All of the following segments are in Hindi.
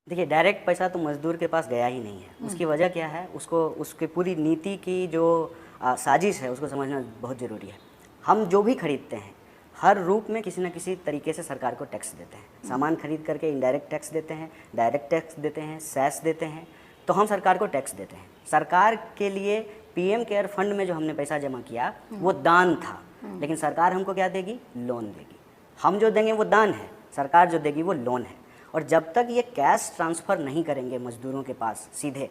देखिए, डायरेक्ट पैसा तो मज़दूर के पास गया ही नहीं है। उसकी वजह क्या है, उसको उसकी पूरी नीति की जो साजिश है उसको समझना बहुत ज़रूरी है। हम जो भी खरीदते हैं हर रूप में किसी न किसी तरीके से सरकार को टैक्स देते हैं। सामान खरीद करके इनडायरेक्ट टैक्स देते हैं, डायरेक्ट टैक्स देते हैं, सेस देते हैं, तो हम सरकार को टैक्स देते हैं। सरकार के लिए पीएम केयर फंड में जो हमने पैसा जमा किया वो दान था, लेकिन सरकार हमको क्या देगी? लोन देगी। हम जो देंगे वो दान है, सरकार जो देगी वो लोन है। और जब तक ये कैश ट्रांसफ़र नहीं करेंगे मज़दूरों के पास सीधे,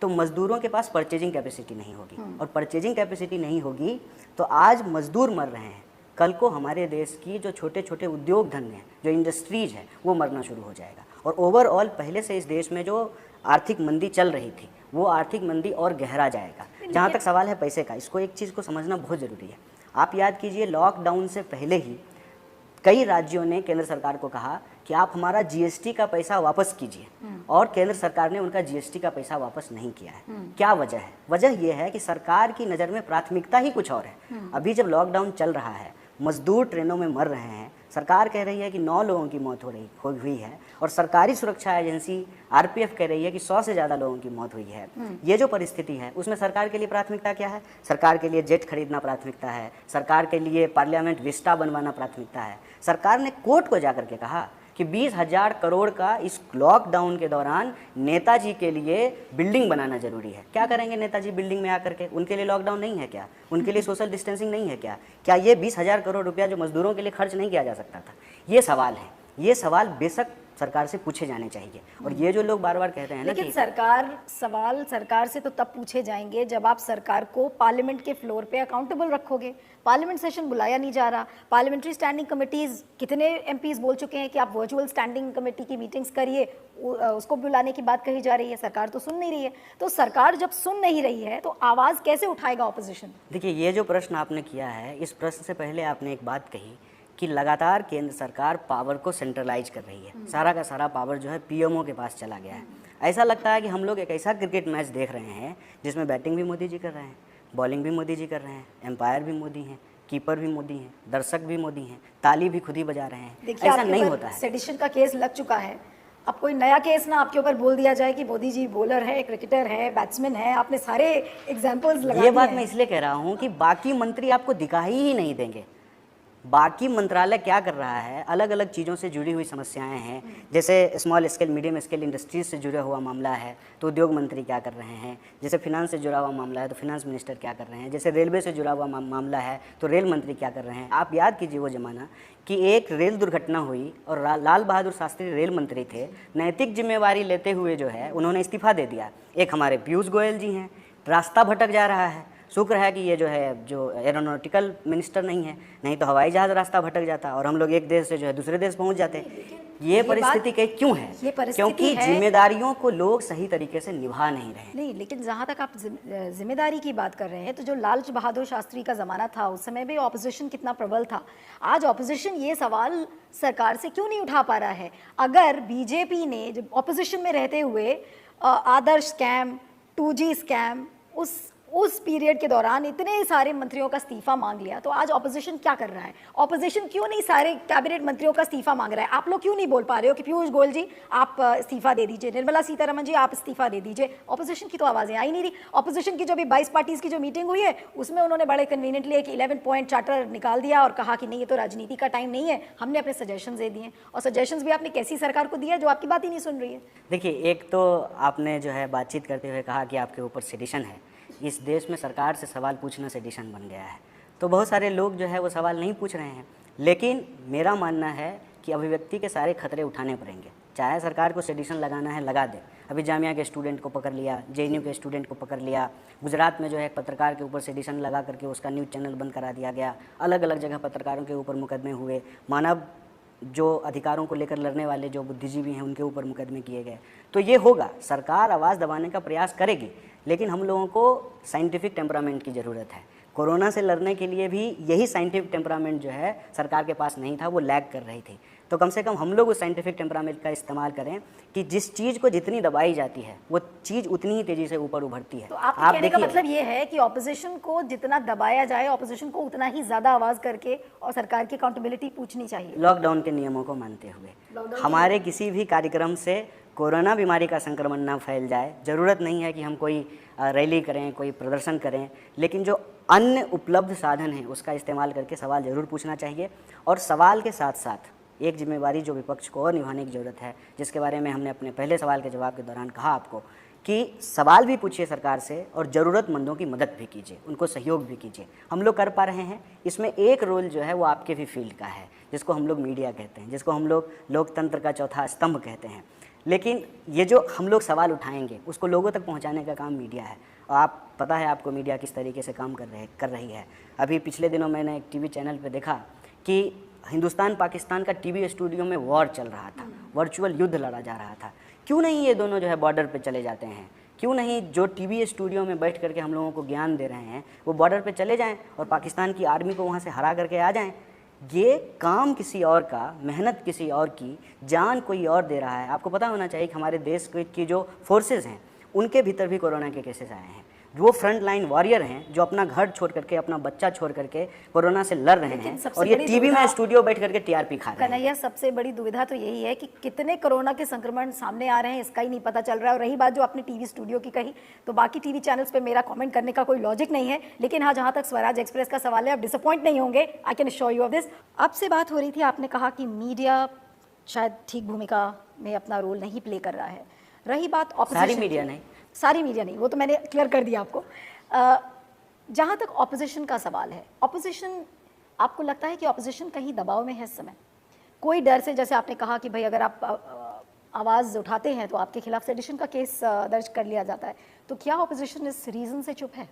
तो मज़दूरों के पास परचेजिंग कैपेसिटी नहीं होगी, और परचेजिंग कैपेसिटी नहीं होगी तो आज मज़दूर मर रहे हैं, कल को हमारे देश की जो छोटे छोटे उद्योग धंधे हैं, जो इंडस्ट्रीज़ हैं, वो मरना शुरू हो जाएगा। और ओवरऑल पहले से इस देश में जो आर्थिक मंदी चल रही थी वो आर्थिक मंदी और गहरा जाएगा। जहाँ तक सवाल है पैसे का, इसको एक चीज़ को समझना बहुत ज़रूरी है। आप याद कीजिए, लॉकडाउन से पहले ही कई राज्यों ने केंद्र सरकार को कहा कि आप हमारा जीएसटी का पैसा वापस कीजिए, और केंद्र सरकार ने उनका जीएसटी का पैसा वापस नहीं किया है। क्या वजह है? वजह यह है कि सरकार की नज़र में प्राथमिकता ही कुछ और है। अभी जब लॉकडाउन चल रहा है, मजदूर ट्रेनों में मर रहे हैं, सरकार कह रही है कि 9 लोगों की मौत हुई है, और सरकारी सुरक्षा एजेंसी आरपीएफ कह रही है कि 100 से ज़्यादा लोगों की मौत हुई है। ये जो परिस्थिति है उसमें सरकार के लिए प्राथमिकता क्या है? सरकार के लिए जेट खरीदना प्राथमिकता है, सरकार के लिए पार्लियामेंट विस्टा बनवाना प्राथमिकता है। सरकार ने कोर्ट को जाकर के कहा कि 20,000 करोड़ का इस लॉकडाउन के दौरान नेताजी के लिए बिल्डिंग बनाना जरूरी है। क्या करेंगे नेताजी बिल्डिंग में आकर के? उनके लिए लॉकडाउन नहीं है क्या? उनके लिए सोशल डिस्टेंसिंग नहीं है क्या? क्या ये 20,000 करोड़ रुपया जो मजदूरों के लिए खर्च नहीं किया जा सकता था? ये सवाल है। ये सवाल बेशक सरकार से पूछे जाने चाहिए। और ये जो लोग बार बार कहते हैं ना, लेकिन सवाल सरकार से तो तब पूछे जाएंगे जब आप सरकार को पार्लियामेंट के फ्लोर पे अकाउंटेबल रखोगे। पार्लियामेंट सेशन बुलाया नहीं जा रहा, पार्लियामेंट्री स्टैंडिंग कमेटीज, कितने एमपीज बोल चुके हैं कि आप वर्चुअल स्टैंडिंग कमेटी की मीटिंग्स करिए, उसको बुलाने की बात कही जा रही है, सरकार तो सुन नहीं रही है। तो सरकार जब सुन नहीं रही है तो आवाज़ कैसे उठाएगा ऑपोजिशन? देखिए, ये जो प्रश्न आपने किया है, इस प्रश्न से पहले आपने एक बात कही कि लगातार केंद्र सरकार पावर को सेंट्रलाइज कर रही है। सारा का सारा पावर जो है पीएमओ के पास चला गया है। ऐसा लगता है कि हम लोग एक ऐसा क्रिकेट मैच देख रहे हैं जिसमें बैटिंग भी मोदी जी कर रहे हैं, बॉलिंग भी मोदी जी कर रहे हैं, एम्पायर भी मोदी हैं, कीपर भी मोदी हैं, दर्शक भी मोदी हैं, ताली भी खुद ही बजा रहे हैं। ऐसा नहीं होता है। सेडिशन का केस लग चुका है, अब कोई नया केस ना आपके ऊपर बोल दिया जाए कि मोदी जी बॉलर है, क्रिकेटर है, बैट्समैन है। आपने सारे एग्जांपल्स लगा दिए। ये बात मैं इसलिए कह रहा हूँ कि बाकी मंत्री आपको दिखाई ही नहीं देंगे। बाकी मंत्रालय क्या कर रहा है, अलग अलग चीज़ों से जुड़ी हुई समस्याएं हैं। जैसे small scale medium scale industries से जुड़ा हुआ मामला है तो उद्योग मंत्री क्या कर रहे हैं, जैसे फिनांस से जुड़ा हुआ मामला है तो फिनांस मिनिस्टर क्या कर रहे हैं, जैसे रेलवे से जुड़ा हुआ मामला है तो रेल मंत्री क्या कर रहे हैं। आप याद कीजिए वो ज़माना कि एक रेल दुर्घटना हुई और लाल बहादुर शास्त्री रेल मंत्री थे, नैतिक जिम्मेवारी लेते हुए जो है उन्होंने इस्तीफा दे दिया। एक हमारे पीयूष गोयल जी हैं, रास्ता भटक जा रहा है, शुक्र है कि ये जो है जो एरोनॉटिकल मिनिस्टर नहीं है, नहीं तो हवाई जहाज़ रास्ता भटक जाता और हम लोग एक देश से जो है दूसरे देश पहुंच जाते। ये परिस्थिति क्यों है? क्योंकि जिम्मेदारियों को लोग सही तरीके से निभा नहीं रहे। नहीं, लेकिन जहाँ तक आप जिम्मेदारी की बात कर रहे हैं तो जो लाल बहादुर शास्त्री का ज़माना था उस समय भी ऑपोजिशन कितना प्रबल था। आज ऑपोजिशन ये सवाल सरकार से क्यों नहीं उठा पा रहा है? अगर बीजेपी ने जब ऑपोजिशन में रहते हुए आदर्श स्कैम, 2G स्कैम, उस पीरियड के दौरान इतने सारे मंत्रियों का इस्तीफा मांग लिया, तो आज ऑपोजिशन क्या कर रहा है? ऑपोजिशन क्यों नहीं सारे कैबिनेट मंत्रियों का इस्तीफा मांग रहा है? आप लोग क्यों नहीं बोल पा रहे हो कि पीयूष गोयल जी आप इस्तीफा दे दीजिए, निर्मला सीतारमण जी आप इस्तीफा दे दीजिए? ऑपोजिशन की तो आवाज़ें आ ही नहीं रही। ऑपोजिशन की जो भी 22 पार्टीज की जो मीटिंग हुई है उसमें उन्होंने बड़े कन्वीनियंटली एक 11 पॉइंट चार्टर निकाल दिया और कहा कि नहीं, ये तो राजनीति का टाइम नहीं है, हमने अपने सजेशन दे दिए। और सजेशन भी आपने कैसी सरकार को दिया जो आपकी बात ही नहीं सुन रही है? देखिए, एक तो आपने जो है बातचीत करते हुए कहा कि आपके ऊपर सेडिशन है। इस देश में सरकार से सवाल पूछना सेडिशन बन गया है, तो बहुत सारे लोग जो है वो सवाल नहीं पूछ रहे हैं। लेकिन मेरा मानना है कि अभिव्यक्ति के सारे खतरे उठाने पड़ेंगे। चाहे सरकार को सेडिशन लगाना है लगा दे। अभी जामिया के स्टूडेंट को पकड़ लिया, जेएनयू के स्टूडेंट को पकड़ लिया, गुजरात में जो है एक पत्रकार के ऊपर सेडिशन लगा करके उसका न्यूज़ चैनल बंद करा दिया गया, अलग अलग जगह पत्रकारों के ऊपर मुकदमे हुए, मानव जो अधिकारों को लेकर लड़ने वाले जो बुद्धिजीवी हैं उनके ऊपर मुकदमे किए गए। तो ये होगा, सरकार आवाज़ दबाने का प्रयास करेगी, लेकिन हम लोगों को साइंटिफिक टेम्परामेंट की ज़रूरत है। कोरोना से लड़ने के लिए भी यही साइंटिफिक टेम्परामेंट जो है सरकार के पास नहीं था, वो लैग कर रही थी। तो कम से कम हम लोग उस साइंटिफिक टेम्परामेंट का इस्तेमाल करें कि जिस चीज़ को जितनी दबाई जाती है वो चीज़ उतनी ही तेज़ी से ऊपर उभरती है। तो आप कहने का मतलब ये है कि ऑपोजिशन को जितना दबाया जाए, ऑपोजिशन को उतना ही ज़्यादा आवाज़ करके और सरकार की अकाउंटेबिलिटी पूछनी चाहिए। लॉकडाउन के नियमों को मानते हुए हमारे किसी भी कार्यक्रम से कोरोना बीमारी का संक्रमण ना फैल जाए, ज़रूरत नहीं है कि हम कोई रैली करें, कोई प्रदर्शन करें, लेकिन जो अन्य उपलब्ध साधन हैं उसका इस्तेमाल करके सवाल ज़रूर पूछना चाहिए। और सवाल के साथ साथ एक जिम्मेवारी जो विपक्ष को और निभाने की ज़रूरत है, जिसके बारे में हमने अपने पहले सवाल के जवाब के दौरान कहा आपको, कि सवाल भी पूछिए सरकार से और ज़रूरतमंदों की मदद भी कीजिए, उनको सहयोग भी कीजिए। हम लोग कर पा रहे हैं। इसमें एक रोल जो है वो आपके भी फील्ड का है, जिसको हम लोग मीडिया कहते हैं, जिसको हम लोग लोकतंत्र का चौथा स्तंभ कहते हैं। लेकिन ये जो हम लोग सवाल उठाएंगे उसको लोगों तक पहुंचाने का काम मीडिया है। और आप पता है आपको मीडिया किस तरीके से काम कर रही है। अभी पिछले दिनों मैंने एक टीवी चैनल पे देखा कि हिंदुस्तान पाकिस्तान का टीवी स्टूडियो में वॉर चल रहा था, वर्चुअल युद्ध लड़ा जा रहा था। क्यों नहीं ये दोनों जो है बॉर्डर पे चले जाते हैं? क्यों नहीं जो टीवी स्टूडियो में बैठ करके हम लोगों को ज्ञान दे रहे हैं वो बॉर्डर पे चले जाएं और पाकिस्तान की आर्मी को वहाँ से हरा करके आ जाएं? ये काम किसी और का, मेहनत किसी और की, जान कोई और दे रहा है। आपको पता होना चाहिए कि हमारे देश की जो फोर्सेस हैं उनके भीतर भी कोरोना के केसेस आए हैं। वो फ्रंट लाइन वॉरियर हैं जो अपना घर छोड़ करके, अपना बच्चा छोड़ करके कोरोना से लड़ रहे हैं और ये टीवी में स्टूडियो बैठ करके टीआरपी खा रहे हैं। कन्हैया, सबसे बड़ी दुविधा तो यही है कि कितने कोरोना के संक्रमण सामने आ रहे हैं इसका ही नहीं पता चल रहा है। और रही बात जो आपने टीवी स्टूडियो की कही, तो बाकी टीवी चैनल्स पे मेरा कमेंट करने का कोई लॉजिक नहीं है। लेकिन हाँ, जहाँ तक स्वराज एक्सप्रेस का सवाल है, आप डिसअपॉइंट नहीं होंगे, I can assure you of this. आपसे बात हो रही थी, आपने कहा कि मीडिया शायद ठीक भूमिका में अपना रोल नहीं प्ले कर रहा है। रही बात ऑपोजिशन, सारी मीडिया नहीं, वो तो मैंने क्लियर कर दिया आपको। जहाँ तक ऑपोजिशन का सवाल है, ऑपोजिशन, आपको लगता है कि ऑपोजिशन कहीं दबाव में है इस समय? कोई डर से, जैसे आपने कहा कि भाई अगर आप आवाज़ उठाते हैं तो आपके खिलाफ सेडिशन का केस दर्ज कर लिया जाता है, तो क्या ऑपोजिशन इस रीज़न से चुप है?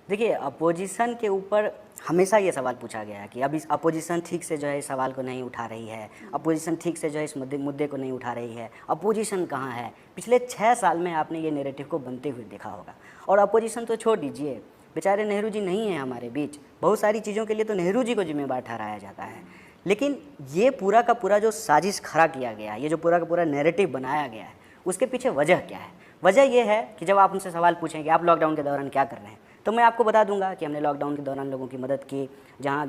देखिए, अपोजिशन के ऊपर हमेशा ये सवाल पूछा गया है कि अभी अपोजिशन ठीक से जो है इस सवाल को नहीं उठा रही है, अपोजिशन ठीक से जो है इस मुद्दे को नहीं उठा रही है, अपोजिशन कहाँ है? पिछले 6 साल में आपने ये नैरेटिव को बनते हुए देखा होगा। और अपोजिशन तो छोड़ दीजिए, बेचारे नेहरू जी नहीं हैं हमारे बीच, बहुत सारी चीज़ों के लिए तो नेहरू जी को जिम्मेदार ठहराया जाता है। लेकिन ये पूरा का पूरा जो साजिश खड़ा किया गया है, ये जो पूरा का पूरा नैरेटिव बनाया गया है, उसके पीछे वजह क्या है? वजह ये है कि जब आप उनसे सवाल पूछें कि आप लॉकडाउन के दौरान क्या कर रहे हैं, तो मैं आपको बता दूंगा कि हमने लॉकडाउन के दौरान लोगों की मदद की, जहां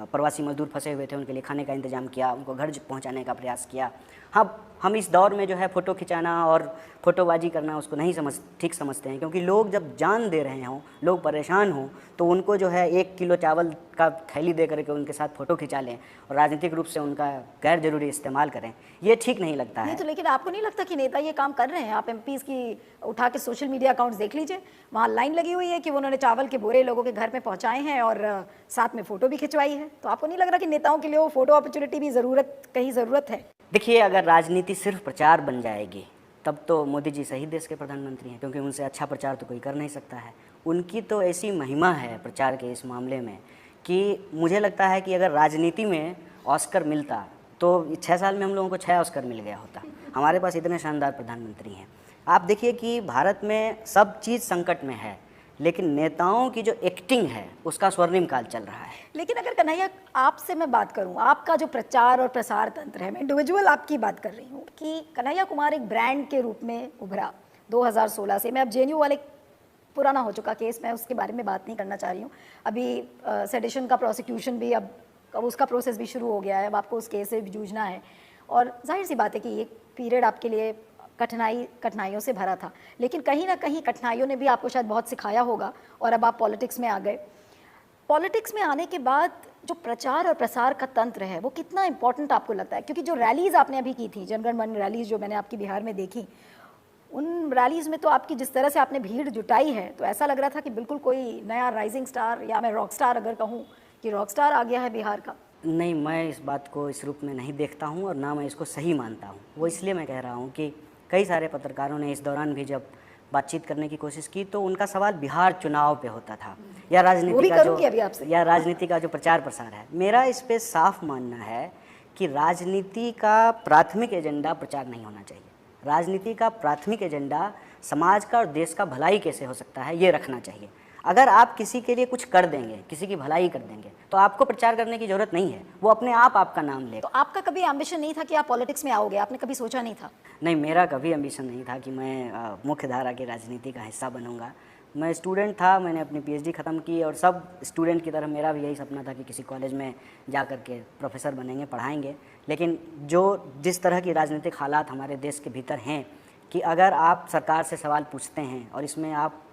प्रवासी मजदूर फंसे हुए थे उनके लिए खाने का इंतजाम किया, उनको घर पहुंचाने का प्रयास किया। हाँ, हम इस दौर में जो है फ़ोटो खिंचाना और फोटोबाजी करना उसको नहीं ठीक समझते हैं, क्योंकि लोग जब जान दे रहे हों, लोग परेशान हों, तो उनको जो है 1 किलो चावल का थैली दे करके उनके साथ फ़ोटो खिंचा लें और राजनीतिक रूप से उनका गैर जरूरी इस्तेमाल करें, ये ठीक नहीं लगता है। नहीं तो, लेकिन आपको नहीं लगता कि नेता ये काम कर रहे हैं? आप एमपीज़ की उठा के सोशल मीडिया अकाउंट्स देख लीजिए, वहाँ लाइन लगी हुई है कि उन्होंने चावल के बोरे लोगों के घर में पहुँचाए हैं और साथ में फ़ोटो भी खिंचवाई है। तो आपको नहीं लग रहा कि नेताओं के लिए वो फ़ोटो अपॉर्चुनिटी भी ज़रूरत है? देखिए, अगर राजनीति सिर्फ प्रचार बन जाएगी तब तो मोदी जी सही देश के प्रधानमंत्री हैं, क्योंकि उनसे अच्छा प्रचार तो कोई कर नहीं सकता है। उनकी तो ऐसी महिमा है प्रचार के इस मामले में कि मुझे लगता है कि अगर राजनीति में ऑस्कर मिलता तो 6 साल में हम लोगों को 6 ऑस्कर मिल गया होता। हमारे पास इतने शानदार प्रधानमंत्री हैं। आप देखिए कि भारत में सब चीज़ संकट में है, लेकिन नेताओं की जो एक्टिंग है उसका स्वर्णिम काल चल रहा है। लेकिन अगर कन्हैया, आपसे मैं बात करूं, आपका जो प्रचार और प्रसार तंत्र है, मैं इंडिविजुअल आपकी बात कर रही हूं कि कन्हैया कुमार एक ब्रांड के रूप में उभरा 2016 से। मैं अब जेएनयू वाले, पुराना हो चुका केस, मैं उसके बारे में बात नहीं करना चाह रही हूँ। अभी सेडिशन का प्रोसिक्यूशन भी, अब उसका प्रोसेस भी शुरू हो गया है, अब आपको उस केस से भी जूझना है। और जाहिर सी बात है कि एक पीरियड आपके लिए कठिनाइयों से भरा था, लेकिन कहीं ना कहीं कठिनाइयों ने भी आपको शायद बहुत सिखाया होगा और अब आप पॉलिटिक्स में आ गए। पॉलिटिक्स में आने के बाद जो प्रचार और प्रसार का तंत्र है वो कितना इंपॉर्टेंट आपको लगता है? क्योंकि जो रैलीज़ आपने अभी की थी, जनगण मन रैलीज़ जो मैंने आपकी बिहार में देखी, उन रैलीज़ में तो आपकी जिस तरह से आपने भीड़ जुटाई है, तो ऐसा लग रहा था कि बिल्कुल कोई नया राइजिंग स्टार, या मैं रॉक स्टार अगर कहूँ कि रॉक स्टार आ गया है बिहार का। नहीं, मैं इस बात को इस रूप में नहीं देखता हूँ और ना मैं इसको सही मानता हूँ। वो इसलिए मैं कह रहा हूँ कि कई सारे पत्रकारों ने इस दौरान भी जब बातचीत करने की कोशिश की तो उनका सवाल बिहार चुनाव पे होता था, या राजनीति का जो प्रचार प्रसार है। मेरा इस पे साफ मानना है कि राजनीति का प्राथमिक एजेंडा प्रचार नहीं होना चाहिए। राजनीति का प्राथमिक एजेंडा समाज का और देश का भलाई कैसे हो सकता है ये रखना चाहिए। अगर आप किसी के लिए कुछ कर देंगे, किसी की भलाई कर देंगे, तो आपको प्रचार करने की जरूरत नहीं है, वो अपने आप आपका नाम लेगा। तो आपका कभी एम्बिशन नहीं था कि आप पॉलिटिक्स में आओगे? आपने कभी सोचा नहीं था? नहीं, मेरा कभी एम्बिशन नहीं था कि मैं मुख्य धारा की राजनीति का हिस्सा बनूंगा। मैं स्टूडेंट था, मैंने अपनी पीएचडी ख़त्म की और सब स्टूडेंट की तरह मेरा भी यही सपना था कि किसी कॉलेज में जा कर के प्रोफेसर बनेंगे, पढ़ाएंगे। लेकिन जिस तरह की राजनीतिक हालात हमारे देश के भीतर हैं, कि अगर आप सरकार से सवाल पूछते हैं और इसमें आप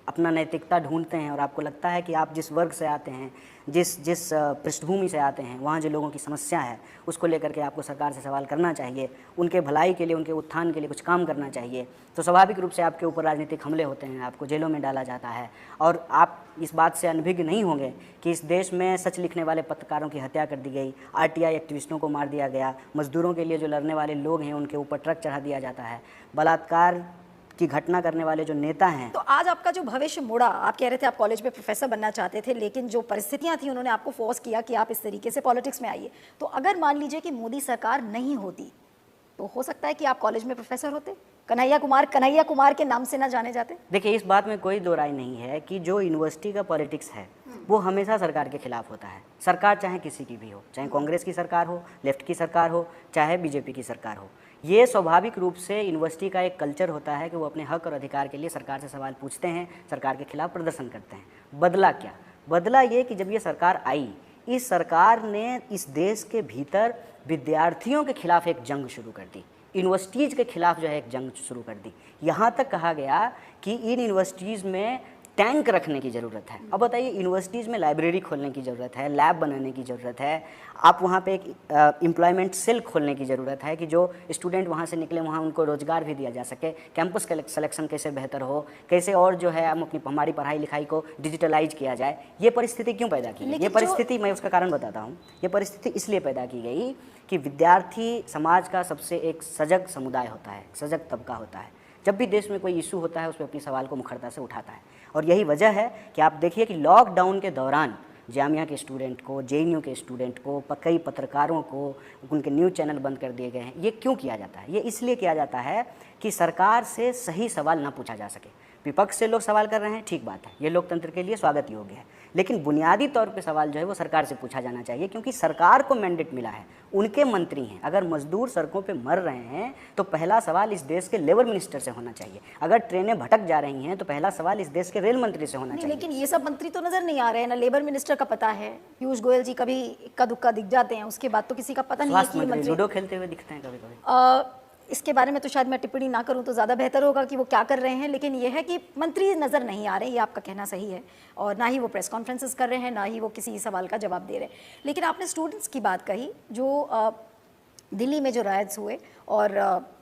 अपना नैतिकता ढूंढते हैं और आपको लगता है कि आप जिस वर्ग से आते हैं, जिस पृष्ठभूमि से आते हैं, वहाँ जो लोगों की समस्या है उसको लेकर के आपको सरकार से सवाल करना चाहिए, उनके भलाई के लिए, उनके उत्थान के लिए कुछ काम करना चाहिए, तो स्वाभाविक रूप से आपके ऊपर राजनीतिक हमले होते हैं, आपको जेलों में डाला जाता है। और आप इस बात से अनभिज्ञ नहीं होंगे कि इस देश में सच लिखने वाले पत्रकारों की हत्या कर दी गई, आरटीआई एक्टिविस्टों को मार दिया गया, मजदूरों के लिए जो लड़ने वाले लोग हैं उनके ऊपर ट्रक चढ़ा दिया जाता है, बलात्कार की घटना करने वाले जो नेता हैं। तो आज आपका जो भविष्य मुड़ा, आप कह रहे थे आप कॉलेज में प्रोफेसर बनना चाहते थे, लेकिन जो परिस्थितियां थी उन्होंने आपको फोर्स किया कि आप इस तरीके से पॉलिटिक्स में आइए। तो अगर मान लीजिए कि मोदी सरकार नहीं होती तो हो सकता है कि आप कॉलेज में प्रोफेसर होते, कन्हैया कुमार के नाम से ना जाने जाते। देखिए, इस बात में कोई दो राय नहीं है कि जो यूनिवर्सिटी का पॉलिटिक्स है वो हमेशा सरकार के खिलाफ होता है। सरकार चाहे किसी की भी हो, चाहे कांग्रेस की सरकार हो, लेफ्ट की सरकार हो, चाहे बीजेपी की सरकार हो, ये स्वाभाविक रूप से यूनिवर्सिटी का एक कल्चर होता है कि वो अपने हक और अधिकार के लिए सरकार से सवाल पूछते हैं, सरकार के खिलाफ प्रदर्शन करते हैं। बदला क्या? बदला ये कि जब ये सरकार आई, इस सरकार ने इस देश के भीतर विद्यार्थियों के खिलाफ एक जंग शुरू कर दी, यूनिवर्सिटीज़ के खिलाफ जो है एक जंग शुरू कर दी। यहाँ तक कहा गया कि इन यूनिवर्सिटीज़ में टैंक रखने की ज़रूरत है। अब बताइए, यूनिवर्सिटीज़ में लाइब्रेरी खोलने की ज़रूरत है, लैब बनाने की ज़रूरत है, आप वहाँ पे एक एम्प्लॉयमेंट सेल खोलने की ज़रूरत है कि जो स्टूडेंट वहाँ से निकले वहाँ उनको रोज़गार भी दिया जा सके, कैंपस सिलेक्शन कैसे बेहतर हो, कैसे और जो है हम हमारी पढ़ाई लिखाई को डिजिटलाइज किया जाए। ये परिस्थिति क्यों पैदा की गई? ये परिस्थिति मैं उसका कारण बताता हूँ। ये परिस्थिति इसलिए पैदा की गई कि विद्यार्थी समाज का सबसे एक सजग समुदाय होता है, सजग तबका होता है। जब भी देश में कोई इशू होता है उस पर अपनी सवाल को मुखरता से उठाता है। और यही वजह है कि आप देखिए कि लॉकडाउन के दौरान जामिया के स्टूडेंट को, जेएनयू के स्टूडेंट को, कई पत्रकारों को, उनके न्यूज़ चैनल बंद कर दिए गए हैं। ये क्यों किया जाता है? ये इसलिए किया जाता है कि सरकार से सही सवाल ना पूछा जा सके। विपक्ष से लोग सवाल कर रहे हैं, ठीक बात है, ये लोकतंत्र के लिए स्वागत योग्य है, लेकिन बुनियादी तौर पे सवाल जो है वो सरकार से पूछा जाना चाहिए, क्योंकि सरकार को मैंडेट मिला है, उनके मंत्री हैं। अगर मजदूर सड़कों पे मर रहे हैं तो पहला सवाल इस देश के लेबर मिनिस्टर से होना चाहिए। अगर ट्रेनें भटक जा रही हैं तो पहला सवाल इस देश के रेल मंत्री से होना चाहिए। लेकिन ये सब मंत्री तो नजर नहीं आ रहे हैं ना, लेबर मिनिस्टर का पता है, पीयूष गोयल जी कभी इक्का दुक्का दिख जाते हैं, उसके बाद तो किसी का पता नहीं है कि मंत्री लूडो खेलते हुए दिखते हैं कभी कभी। इसके बारे में तो शायद मैं टिप्पणी ना करूं तो ज़्यादा बेहतर होगा कि वो क्या कर रहे हैं, लेकिन ये है कि मंत्री नज़र नहीं आ रहे, ये आपका कहना सही है, और ना ही वो प्रेस कॉन्फ्रेंसेस कर रहे हैं, ना ही वो किसी सवाल का जवाब दे रहे हैं। लेकिन आपने स्टूडेंट्स की बात कही, जो दिल्ली में जो रायट्स हुए और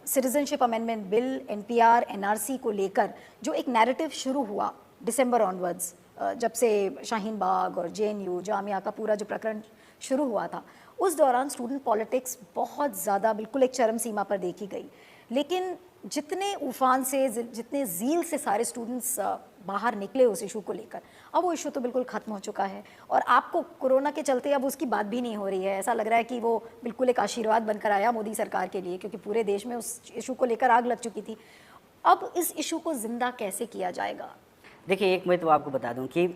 citizenship amendment bill, NPR, NRC को लेकर जो एक नैरेटिव शुरू हुआ दिसंबर ऑनवर्ड्स, जब से शाहीन बाग और जेएनयू जामिया का पूरा जो प्रकरण शुरू हुआ था, उस दौरान स्टूडेंट पॉलिटिक्स बहुत ज़्यादा बिल्कुल एक चरम सीमा पर देखी गई। लेकिन जितने उफान से, जितने ज़ील से सारे स्टूडेंट्स बाहर निकले उस इशू को लेकर, अब वो इशू तो बिल्कुल ख़त्म हो चुका है और आपको कोरोना के चलते अब उसकी बात भी नहीं हो रही है। ऐसा लग रहा है कि वो बिल्कुल एक आशीर्वाद बनकर आया मोदी सरकार के लिए, क्योंकि पूरे देश में उस इशू को लेकर आग लग चुकी थी। अब इस इशू को ज़िंदा कैसे किया जाएगा? देखिए, एक मैं तो आपको बता दूं कि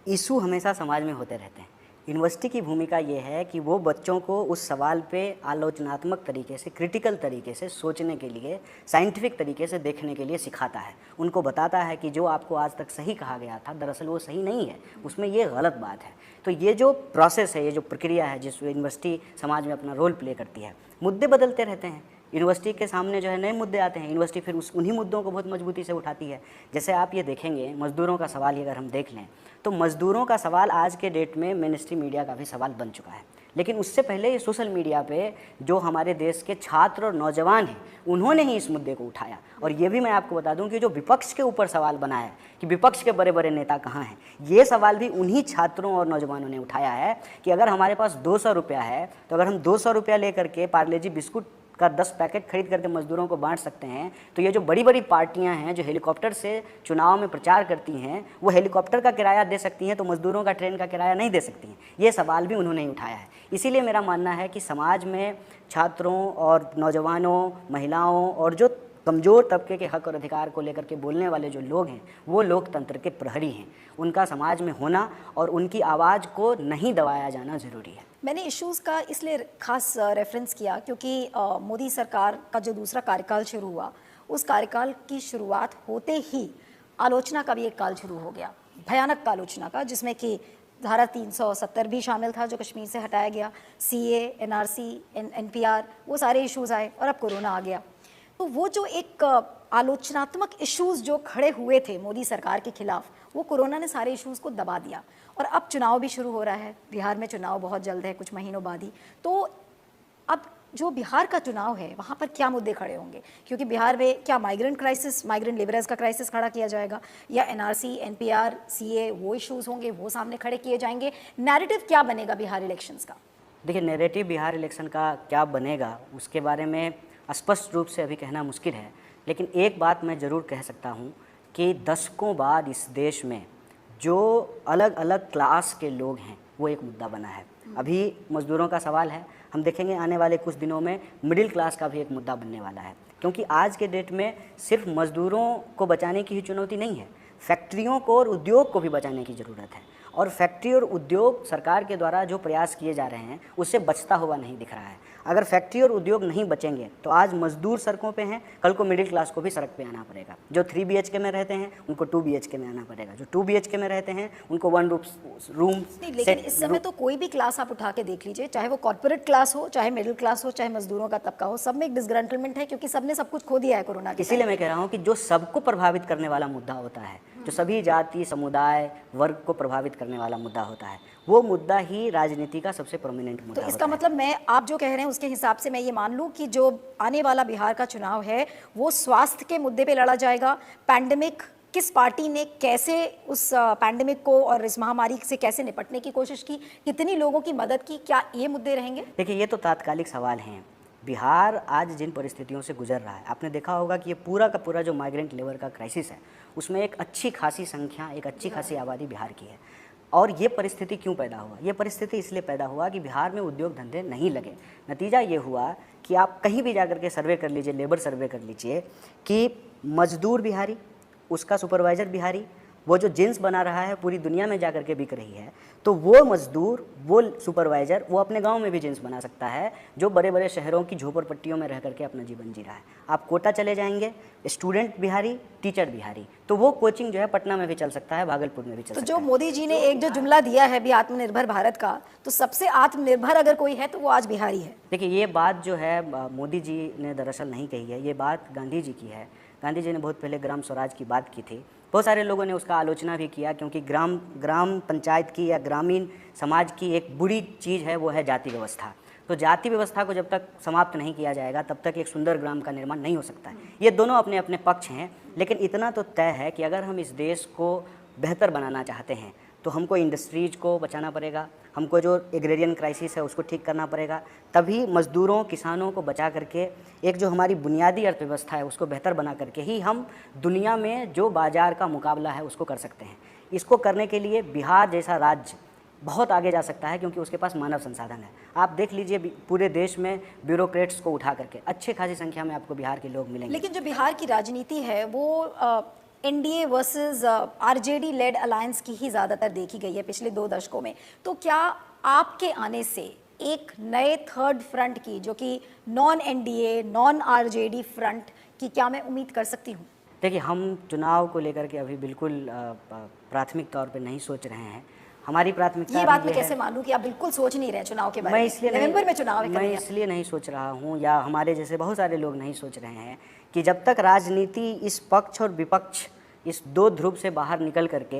इशू हमेशा समाज में होते रहते हैं। यूनिवर्सिटी की भूमिका ये है कि वो बच्चों को उस सवाल पे आलोचनात्मक तरीके से, क्रिटिकल तरीके से सोचने के लिए, साइंटिफिक तरीके से देखने के लिए सिखाता है। उनको बताता है कि जो आपको आज तक सही कहा गया था दरअसल वो सही नहीं है, उसमें ये गलत बात है। तो ये जो प्रोसेस है, ये जो प्रक्रिया है जिस यूनिवर्सिटी समाज में अपना रोल प्ले करती है, मुद्दे बदलते रहते हैं। यूनिवर्सिटी के सामने जो है नए मुद्दे आते हैं, यूनिवर्सिटी फिर उन्हीं मुद्दों को बहुत मजबूती से उठाती है। जैसे आप ये देखेंगे, मज़दूरों का सवाल ही अगर हम देख लें तो मज़दूरों का सवाल आज के डेट में मेनस्ट्रीम मीडिया का भी सवाल बन चुका है। लेकिन उससे पहले ये सोशल मीडिया पे जो हमारे देश के छात्र और नौजवान हैं, उन्होंने ही इस मुद्दे को उठाया। और ये भी मैं आपको बता दूं कि जो विपक्ष के ऊपर सवाल बना है कि विपक्ष के बड़े बड़े नेता कहाँ हैं, ये सवाल भी उन्हीं छात्रों और नौजवानों ने उठाया है कि अगर हमारे पास 200 रुपया है तो अगर हम 200 रुपया लेकर के पार्ले जी बिस्कुट का 10 पैकेट खरीद करके मजदूरों को बांट सकते हैं, तो ये जो बड़ी बड़ी पार्टियां हैं जो हेलीकॉप्टर से चुनाव में प्रचार करती हैं, वो हेलीकॉप्टर का किराया दे सकती हैं तो मजदूरों का ट्रेन का किराया नहीं दे सकती हैं। ये सवाल भी उन्होंने ही उठाया है। इसीलिए मेरा मानना है कि समाज में छात्रों और नौजवानों, महिलाओं और जो कमज़ोर तबके के हक और अधिकार को लेकर के बोलने वाले जो लोग हैं, वो लोकतंत्र के प्रहरी हैं। उनका समाज में होना और उनकी आवाज़ को नहीं दबाया जाना ज़रूरी है। मैंने इश्यूज़ का इसलिए खास रेफरेंस किया क्योंकि मोदी सरकार का जो दूसरा कार्यकाल शुरू हुआ, उस कार्यकाल की शुरुआत होते ही आलोचना का भी एक काल शुरू हो गया, भयानक आलोचना का, जिसमें कि धारा 370 भी शामिल था जो कश्मीर से हटाया गया, सीए, एनआरसी, एनपीआर, वो सारे इश्यूज़ आए और अब कोरोना आ गया। तो वो जो एक आलोचनात्मक इश्यूज जो खड़े हुए थे मोदी सरकार के खिलाफ, वो कोरोना ने सारे इश्यूज को दबा दिया। और अब चुनाव भी शुरू हो रहा है, बिहार में चुनाव बहुत जल्द है, कुछ महीनों बाद ही। तो अब जो बिहार का चुनाव है वहाँ पर क्या मुद्दे खड़े होंगे? क्योंकि बिहार में क्या माइग्रेंट क्राइसिस, माइग्रेंट लेबरर्स का क्राइसिस खड़ा किया जाएगा, या एनआरसी, एनपीआर, सीए वो इश्यूज होंगे, वो सामने खड़े किए जाएंगे? नैरेटिव क्या बनेगा बिहार इलेक्शंस का? देखिए, नैरेटिव बिहार इलेक्शन का क्या बनेगा उसके बारे में स्पष्ट रूप से अभी कहना मुश्किल है, लेकिन एक बात मैं ज़रूर कह सकता हूँ कि दशकों बाद इस देश में जो अलग अलग क्लास के लोग हैं वो एक मुद्दा बना है। अभी मज़दूरों का सवाल है, हम देखेंगे आने वाले कुछ दिनों में मिडिल क्लास का भी एक मुद्दा बनने वाला है, क्योंकि आज के डेट में सिर्फ मज़दूरों को बचाने की ही चुनौती नहीं है, फैक्ट्रियों को और उद्योग को भी बचाने की ज़रूरत है। और फैक्ट्री और उद्योग सरकार के द्वारा जो प्रयास किए जा रहे हैं उससे बचता हुआ नहीं दिख रहा है। अगर फैक्ट्री और उद्योग नहीं बचेंगे तो आज मजदूर सड़कों पे हैं, कल को मिडिल क्लास को भी सड़क पे आना पड़ेगा। जो 3 BHK में रहते हैं उनको 2 BHK में आना पड़ेगा, जो 2 BHK में रहते हैं उनको 1 रूम। लेकिन इस समय तो कोई भी क्लास आप उठा के देख लीजिए, चाहे वो कॉर्पोरेट क्लास हो, चाहे मिडिल क्लास हो, चाहे मजदूरों का तबका हो, सब में एक डिसग्रंटलमेंट है, क्योंकि सबने सब कुछ खो दिया है कोरोना के। इसीलिए मैं कह रहा हूँ कि जो सबको प्रभावित करने वाला मुद्दा होता है, जो सभी जाति, समुदाय, वर्ग को प्रभावित करने वाला मुद्दा होता है, वो मुद्दा ही राजनीति का सबसे प्रोमिनेंट मुद्दा तो इसका मतलब आप जो कह रहे हैं उसके हिसाब से मैं ये मान लूं कि जो आने वाला बिहार का चुनाव है वो स्वास्थ्य के मुद्दे पे लड़ा जाएगा। पैंडेमिक, किस पार्टी ने कैसे उस पैंडेमिक को और इस महामारी से कैसे निपटने की कोशिश की, कितनी लोगों की मदद की, क्या ये मुद्दे रहेंगे? देखिए, ये तो तात्कालिक सवाल हैं। बिहार आज जिन परिस्थितियों से गुजर रहा है, आपने देखा होगा कि ये पूरा का पूरा जो माइग्रेंट लेबर का क्राइसिस है उसमें एक अच्छी खासी संख्या, एक अच्छी खासी आबादी बिहार की है। और ये परिस्थिति क्यों पैदा हुआ? ये परिस्थिति इसलिए पैदा हुआ कि बिहार में उद्योग धंधे नहीं लगे। नतीजा ये हुआ कि आप कहीं भी जाकर के सर्वे कर लीजिए, लेबर सर्वे कर लीजिए, कि मजदूर बिहारी, उसका सुपरवाइज़र बिहारी, वो जो जींस बना रहा है पूरी दुनिया में जाकर के बिक रही है, तो वो मजदूर, वो सुपरवाइज़र, वो अपने गांव में भी जींस बना सकता है, जो बड़े बड़े शहरों की झोपड़पट्टियों में रह करके अपना जीवन जी रहा है। आप कोटा चले जाएंगे, स्टूडेंट बिहारी, टीचर बिहारी, तो वो कोचिंग जो है पटना में भी चल सकता है, भागलपुर में भी चल सकता है। तो जो मोदी जी ने एक जो जुमला दिया है भी आत्मनिर्भर भारत का, तो सबसे आत्मनिर्भर अगर कोई है तो वो आज बिहारी है। देखिए, ये बात जो है मोदी जी ने दरअसल नहीं कही है, ये बात गांधी जी की है। गांधी जी ने बहुत पहले ग्राम स्वराज की बात की थी, बहुत सारे लोगों ने उसका आलोचना भी किया, क्योंकि ग्राम पंचायत की या ग्रामीण समाज की एक बुरी चीज़ है, वो है जाति व्यवस्था। तो जाति व्यवस्था को जब तक समाप्त नहीं किया जाएगा तब तक एक सुंदर ग्राम का निर्माण नहीं हो सकता है। ये दोनों अपने अपने पक्ष हैं, लेकिन इतना तो तय है कि अगर हम इस देश को बेहतर बनाना चाहते हैं तो हमको इंडस्ट्रीज को बचाना पड़ेगा, हमको जो एग्रेरियन क्राइसिस है उसको ठीक करना पड़ेगा, तभी मज़दूरों, किसानों को बचा करके एक जो हमारी बुनियादी अर्थव्यवस्था है उसको बेहतर बना करके ही हम दुनिया में जो बाज़ार का मुकाबला है उसको कर सकते हैं। इसको करने के लिए बिहार जैसा राज्य बहुत आगे जा सकता है, क्योंकि उसके पास मानव संसाधन है। आप देख लीजिए, पूरे देश में ब्यूरोक्रेट्स को उठा करके अच्छे खासी संख्या में आपको बिहार के लोग मिलेंगे। लेकिन जो बिहार की राजनीति है वो NDA versus RJD led alliance की ही ज़्यादातर देखी गई है पिछले 2 दशकों में। तो क्या आपके आने से एक नए थर्ड फ्रंट की, जो कि non NDA, non RJD front की, क्या मैं उम्मीद कर सकती हूँ? देखिए, हम चुनाव को लेकर के अभी बिल्कुल प्राथमिक तौर पे नहीं सोच रहे हैं। हमारी प्राथमिकता ये बात मैं कैसे मानूं कि आप बिल्कुल सोच नहीं रहे चुनाव के बारे में? नवंबर में चुनाव है, मैं इसलिए नहीं सोच रहा हूँ, या हमारे जैसे बहुत सारे लोग नहीं सोच रहे हैं कि जब तक राजनीति इस पक्ष और विपक्ष, इस 2 ध्रुव से बाहर निकल करके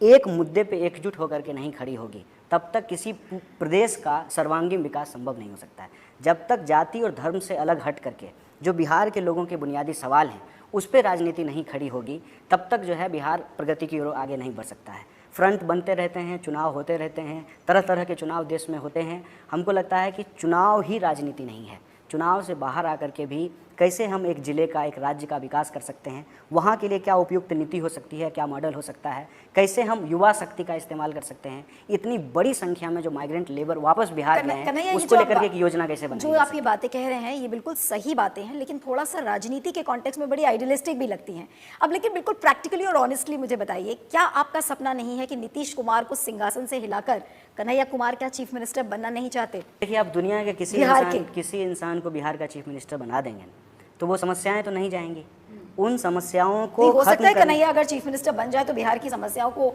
एक मुद्दे पे एकजुट होकर के नहीं खड़ी होगी, तब तक किसी प्रदेश का सर्वांगीण विकास संभव नहीं हो सकता है। जब तक जाति और धर्म से अलग हट करके जो बिहार के लोगों के बुनियादी सवाल हैं उस पर राजनीति नहीं खड़ी होगी, तब तक जो है बिहार प्रगति की ओर आगे नहीं बढ़ सकता है। फ्रंट बनते रहते हैं, चुनाव होते रहते हैं, तरह तरह के चुनाव देश में होते हैं। हमको लगता है कि चुनाव ही राजनीति नहीं है। चुनाव से बाहर आकर के भी कैसे हम एक ज़िले का, एक राज्य का विकास कर सकते हैं, वहाँ के लिए क्या उपयुक्त नीति हो सकती है, क्या मॉडल हो सकता है, कैसे हम युवा शक्ति का इस्तेमाल कर सकते हैं, इतनी बड़ी संख्या में जो माइग्रेंट लेबर वापस बिहार में हैं उसको लेकर के एक योजना कैसे बनाएंगे। जो आप ये बातें कह रहे हैं ये बिल्कुल सही बातें हैं, लेकिन थोड़ा सा राजनीति के कॉन्टेक्स्ट में बड़ी आइडियलिस्टिक भी लगती हैं। अब लेकिन बिल्कुल प्रैक्टिकली और ऑनेस्टली मुझे बताइए, क्या आपका सपना नहीं है कि नीतीश कुमार को सिंहासन से हिलाकर कन्हैया कुमार क्या चीफ मिनिस्टर बनना नहीं चाहते? देखिए, आप दुनिया के किसी इंसान को बिहार का चीफ मिनिस्टर बना देंगे तो वो समस्याएं तो नहीं जाएंगी। उन समस्याओं को नहीं, हो सकता खत्म है करने- कन्हैया अगर चीफ मिनिस्टर बन जाए तो बिहार की समस्याओं को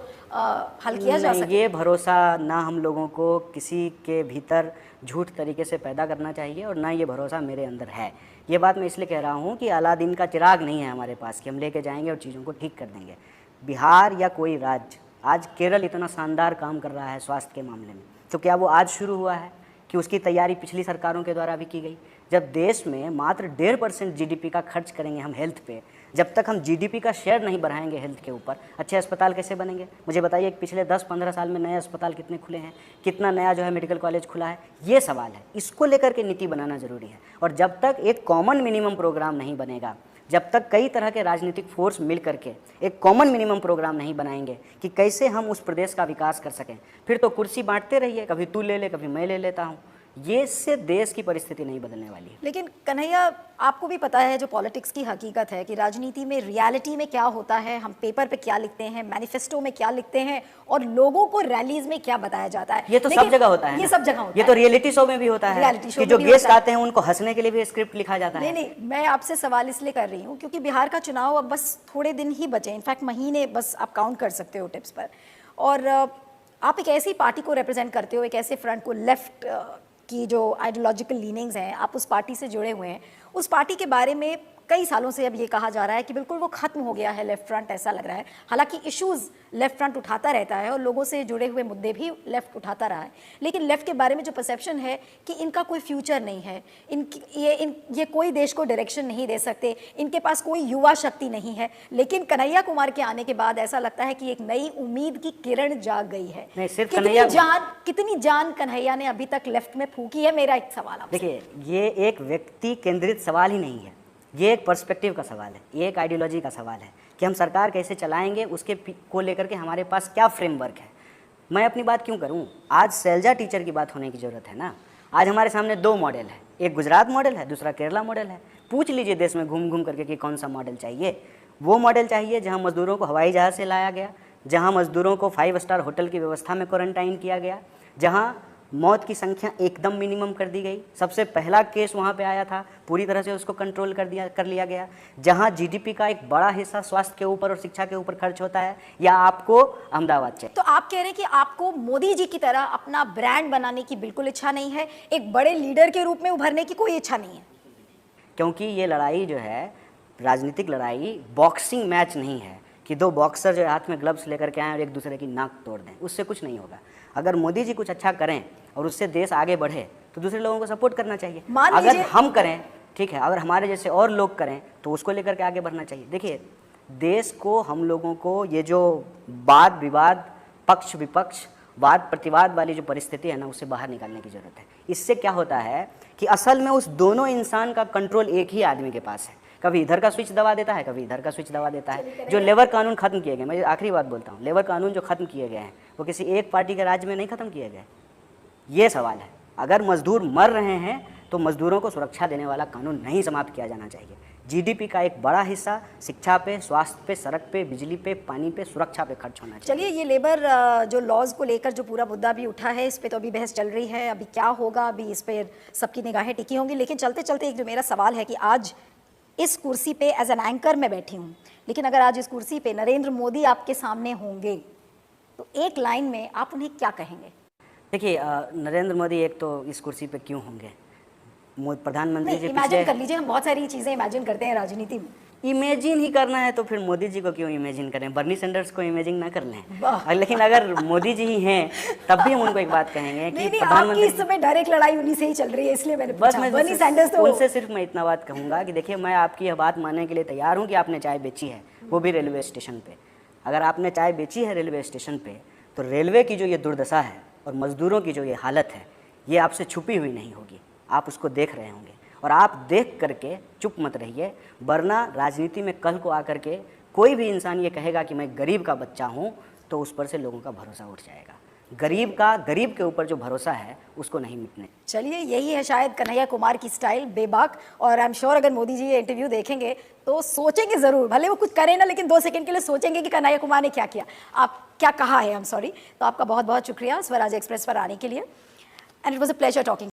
हल किया जा नहीं, सके। ये भरोसा ना हम लोगों को किसी के भीतर झूठ तरीके से पैदा करना चाहिए और ना ये भरोसा मेरे अंदर है। ये बात मैं इसलिए कह रहा हूँ कि अलादीन का चिराग नहीं है हमारे पास कि हम लेके जाएंगे और चीज़ों को ठीक कर देंगे। बिहार या कोई राज्य, आज केरल इतना शानदार काम कर रहा है स्वास्थ्य के मामले में, तो क्या वो आज शुरू हुआ है कि उसकी तैयारी पिछली सरकारों के द्वारा भी की गई? जब देश में मात्र 1.5% जीडीपी का खर्च करेंगे हम हेल्थ पे, जब तक हम जीडीपी का शेयर नहीं बढ़ाएंगे हेल्थ के ऊपर, अच्छे अस्पताल कैसे बनेंगे? मुझे बताइए कि पिछले 10-15 साल में नए अस्पताल कितने खुले हैं, कितना नया जो है मेडिकल कॉलेज खुला है? ये सवाल है, इसको लेकर के नीति बनाना जरूरी है। और जब तक एक कॉमन मिनिमम प्रोग्राम नहीं बनेगा, जब तक कई तरह के राजनीतिक फोर्स मिल करके एक कॉमन मिनिमम प्रोग्राम नहीं बनाएंगे कि कैसे हम उस प्रदेश का विकास कर सकें, फिर तो कुर्सी बांटते रहिए, कभी तू ले ले कभी मैं ले लेता हूँ। ये से देश की परिस्थिति नहीं बदलने वाली है। लेकिन कन्हैया, आपको भी पता है जो पॉलिटिक्स की हकीकत है कि राजनीति में रियलिटी में क्या होता है, हम पेपर पे क्या लिखते हैं, मैनिफेस्टो में क्या लिखते हैं और लोगों को रैलीज में क्या बताया जाता है। ये तो सब जगह होता है, ये सब जगह होता है। ये तो रियलिटी शो में भी होता है कि जो गेस्ट आते हैं उनको हंसने के लिए भी स्क्रिप्ट लिखा जाता है। नहीं, मैं आपसे सवाल इसलिए कर रही हूँ क्योंकि बिहार का चुनाव अब बस थोड़े दिन ही बचे, इनफैक्ट महीने बस आप काउंट कर सकते हो टिप्स पर। और आप एक ऐसी पार्टी को रिप्रेजेंट करते हो, एक ऐसे फ्रंट को, लेफ्ट की जो आइडियोलॉजिकल लीनिंग्स हैं, आप उस पार्टी से जुड़े हुए हैं। उस पार्टी के बारे में कई सालों से अब ये कहा जा रहा है कि बिल्कुल वो खत्म हो गया है लेफ्ट फ्रंट, ऐसा लग रहा है। हालांकि इश्यूज लेफ्ट फ्रंट उठाता रहता है और लोगों से जुड़े हुए मुद्दे भी लेफ्ट उठाता रहा है, लेकिन लेफ्ट के बारे में जो परसेप्शन है कि इनका कोई फ्यूचर नहीं है, ये कोई देश को डायरेक्शन नहीं दे सकते, इनके पास कोई युवा शक्ति नहीं है। लेकिन कन्हैया कुमार के आने के बाद ऐसा लगता है कि एक नई उम्मीद की किरण जाग गई है। नहीं, सिर्फ कितनी जान कन्हैया ने अभी तक लेफ्ट में फूकी है, मेरा एक सवाल आपसे। देखिए, ये एक व्यक्ति केंद्रित सवाल ही नहीं है, ये एक पर्सपेक्टिव का सवाल है, ये एक आइडियोलॉजी का सवाल है कि हम सरकार कैसे चलाएंगे, उसके को लेकर के हमारे पास क्या फ्रेमवर्क है। मैं अपनी बात क्यों करूं? आज शैलजा टीचर की बात होने की ज़रूरत है ना। आज हमारे सामने 2 मॉडल है, एक गुजरात मॉडल है, दूसरा केरला मॉडल है। पूछ लीजिए देश में घूम घूम करके कि कौन सा मॉडल चाहिए। वो मॉडल चाहिए जहाँ मज़दूरों को हवाई जहाज़ से लाया गया, जहाँ मज़दूरों को 5 स्टार होटल की व्यवस्था में क्वारंटाइन किया गया, जहाँ मौत की संख्या एकदम मिनिमम कर दी गई। सबसे पहला केस वहाँ पे आया था, पूरी तरह से उसको कंट्रोल कर लिया गया। जहाँ जीडीपी का एक बड़ा हिस्सा स्वास्थ्य के ऊपर और शिक्षा के ऊपर खर्च होता है, या आपको अहमदाबाद चाहिए। तो आप कह रहे हैं कि आपको मोदी जी की तरह अपना ब्रांड बनाने की बिल्कुल इच्छा नहीं है, एक बड़े लीडर के रूप में उभरने की कोई इच्छा नहीं है? क्योंकि ये लड़ाई जो है, राजनीतिक लड़ाई बॉक्सिंग मैच नहीं है कि 2 बॉक्सर जो हाथ में ग्लव्स लेकर के आएँ और एक दूसरे की नाक तोड़ दें, उससे कुछ नहीं होगा। अगर मोदी जी कुछ अच्छा करें और उससे देश आगे बढ़े तो दूसरे लोगों को सपोर्ट करना चाहिए। अगर हम करें, ठीक है, अगर हमारे जैसे और लोग करें तो उसको लेकर के आगे बढ़ना चाहिए। देखिए, देश को, हम लोगों को ये जो वाद विवाद, पक्ष विपक्ष, वाद प्रतिवाद वाली जो परिस्थिति है ना, उससे बाहर निकालने की ज़रूरत है। इससे क्या होता है कि असल में उस दोनों इंसान का कंट्रोल एक ही आदमी के पास है। कभी इधर का स्विच दबा देता है, कभी इधर का स्विच दबा देता है। जो लेबर कानून खत्म किए गए, मैं आखिरी बात बोलता हूँ, लेबर कानून जो खत्म किए गए हैं वो किसी एक पार्टी के राज्य में नहीं खत्म किए गए। ये सवाल है, अगर मजदूर मर रहे हैं तो मजदूरों को सुरक्षा देने वाला कानून नहीं समाप्त किया जाना चाहिए। जीडीपी का एक बड़ा हिस्सा शिक्षा पे, स्वास्थ्य पे, सड़क पे, बिजली पे, पानी पे, सुरक्षा पे खर्च होना चाहिए। चलिए, ये लेबर जो लॉज को लेकर जो पूरा मुद्दा भी उठा है, इस पे तो अभी बहस चल रही है, अभी क्या होगा, अभी इस पे सबकी निगाहें टिकी होंगी। लेकिन चलते चलते एक जो मेरा सवाल है कि आज इस कुर्सी पे एज एन एंकर मैं बैठी हूँ, लेकिन अगर आज इस कुर्सी पे नरेंद्र मोदी आपके सामने होंगे तो एक लाइन में आप उन्हें क्या कहेंगे? देखिए, नरेंद्र मोदी एक तो इस कुर्सी पे क्यों होंगे? प्रधानमंत्री जी इमेजिन कर लीजिए, हम बहुत सारी चीजें इमेजिन करते हैं राजनीति में। इमेजिन ही करना है तो फिर मोदी जी को क्यों इमेजिन करें? बर्नी सैंडर्स को इमेजिन ना कर लें। लेकिन अगर मोदी जी ही हैं तब भी हम उनको एक बात कहेंगे कि प्रधानमंत्री, इस समय डायरेक्ट लड़ाई उन्हीं से ही चल रही है, इसलिए मैंने पूछा। बर्नी सैंडर्स तो उनसे सिर्फ मैं इतना बात कहूँगा कि देखिए, मैं आपकी यह बात मानने के लिए तैयार हूँ कि आपने चाय बेची है, वो भी रेलवे स्टेशन पे। अगर आपने चाय बेची है रेलवे स्टेशन पे, तो रेलवे की जो ये दुर्दशा है और मजदूरों की जो ये हालत है, ये आपसे छुपी हुई नहीं होगी, आप उसको देख रहे होंगे। और आप देख करके चुप मत रहिए, वरना राजनीति में कल को आकर के कोई भी इंसान ये कहेगा कि मैं गरीब का बच्चा हूँ, तो उस पर से लोगों का भरोसा उठ जाएगा। गरीब के ऊपर जो भरोसा है उसको नहीं मिटने। चलिए, यही है शायद कन्हैया कुमार की स्टाइल, बेबाक। और आई एम श्योर अगर मोदी जी ये इंटरव्यू देखेंगे तो सोचेंगे ज़रूर, भले वो कुछ करें ना, लेकिन 2 सेकंड के लिए सोचेंगे कि कन्हैया कुमार ने क्या किया, आप क्या कहा है। I am sorry. तो आपका बहुत बहुत शुक्रिया स्वराज एक्सप्रेस पर आने के लिए, and it was a pleasure talking.